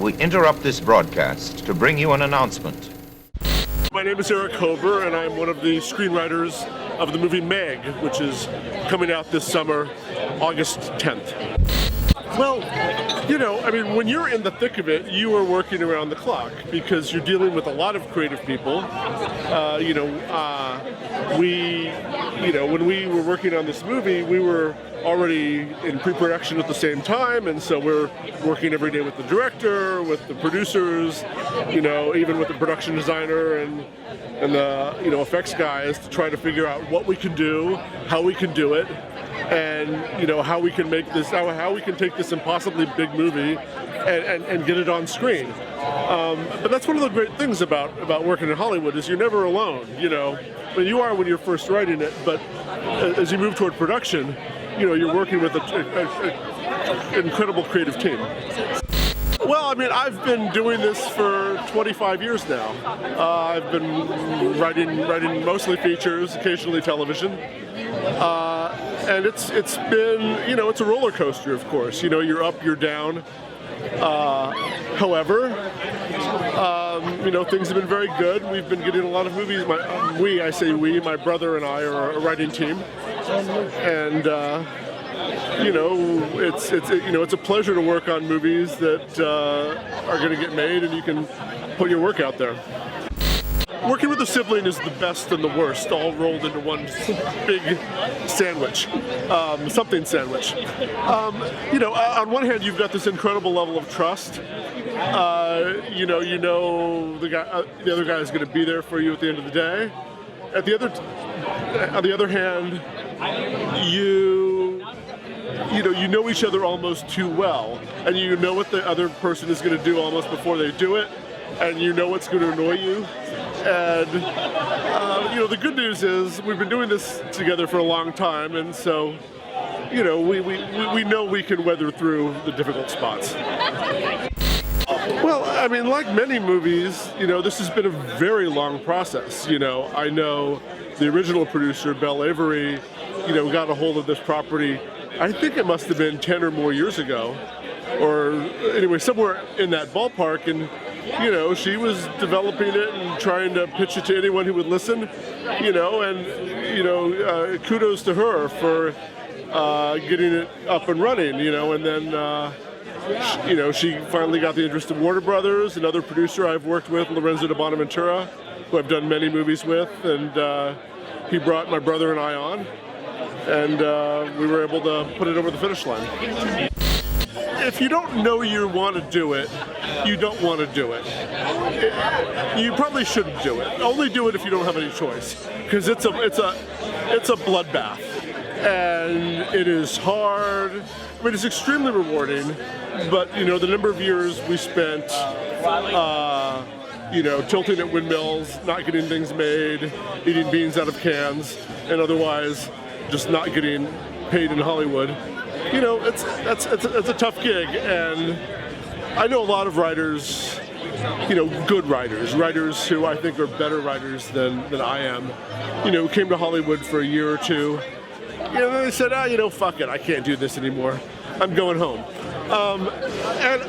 we interrupt this broadcast to bring you an announcement. My name is Erich Hoeber, and I'm one of the screenwriters of the movie Meg, which is coming out this summer, August 10th. Well, when you're in the thick of it, you are working around the clock because you're dealing with a lot of creative people. When we were working on this movie, we were already in pre-production at the same time, and so we're working every day with the director, with the producers, even with the production designer and the effects guys to try to figure out what we can do, how we can do it, and how we can make this, how we can take this impossibly big movie and get it on screen. But that's one of the great things about working in Hollywood is you're never alone. But you are when you're first writing it, but as you move toward production, you're working with an incredible creative team. Well, I've been doing this for 25 years now. I've been writing mostly features, occasionally television. And it's been, it's a roller coaster, of course. You're up, you're down. However, things have been very good. We've been getting a lot of movies. My brother and I are a writing team. And, it's a pleasure to work on movies that are going to get made and you can put your work out there. Working with a sibling is the best and the worst, all rolled into one big sandwich, something sandwich. On one hand, you've got this incredible level of trust. The other guy is going to be there for you at the end of the day. On the other hand, you know each other almost too well, and you know what the other person is going to do almost before they do it, and you know what's going to annoy you. And the good news is we've been doing this together for a long time, and so we know we can weather through the difficult spots. Well, like many movies, this has been a very long process. I know the original producer, Bell Avery, got a hold of this property. I think it must have been 10 or more years ago, or anyway, somewhere in that ballpark, and she was developing it and trying to pitch it to anyone who would listen, kudos to her for getting it up and running, and then, she finally got the interest of Warner Brothers, another producer I've worked with, Lorenzo de Bonaventura, who I've done many movies with, and he brought my brother and I on, and we were able to put it over the finish line. If you don't know you want to do it, you don't want to do it. You probably shouldn't do it. Only do it if you don't have any choice, because it's a bloodbath, and it is hard. It's extremely rewarding, but the number of years we spent, tilting at windmills, not getting things made, eating beans out of cans, and otherwise just not getting paid in Hollywood. It's a tough gig, and I know a lot of writers, good writers who I think are better writers than I am, who came to Hollywood for a year or two. They said, fuck it, I can't do this anymore. I'm going home. And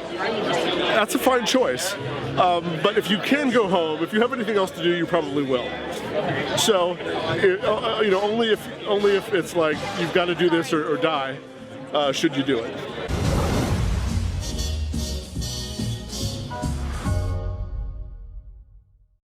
that's a fine choice. But if you can go home, if you have anything else to do, you probably will. So, only if it's like you've got to do this or die, should you do it.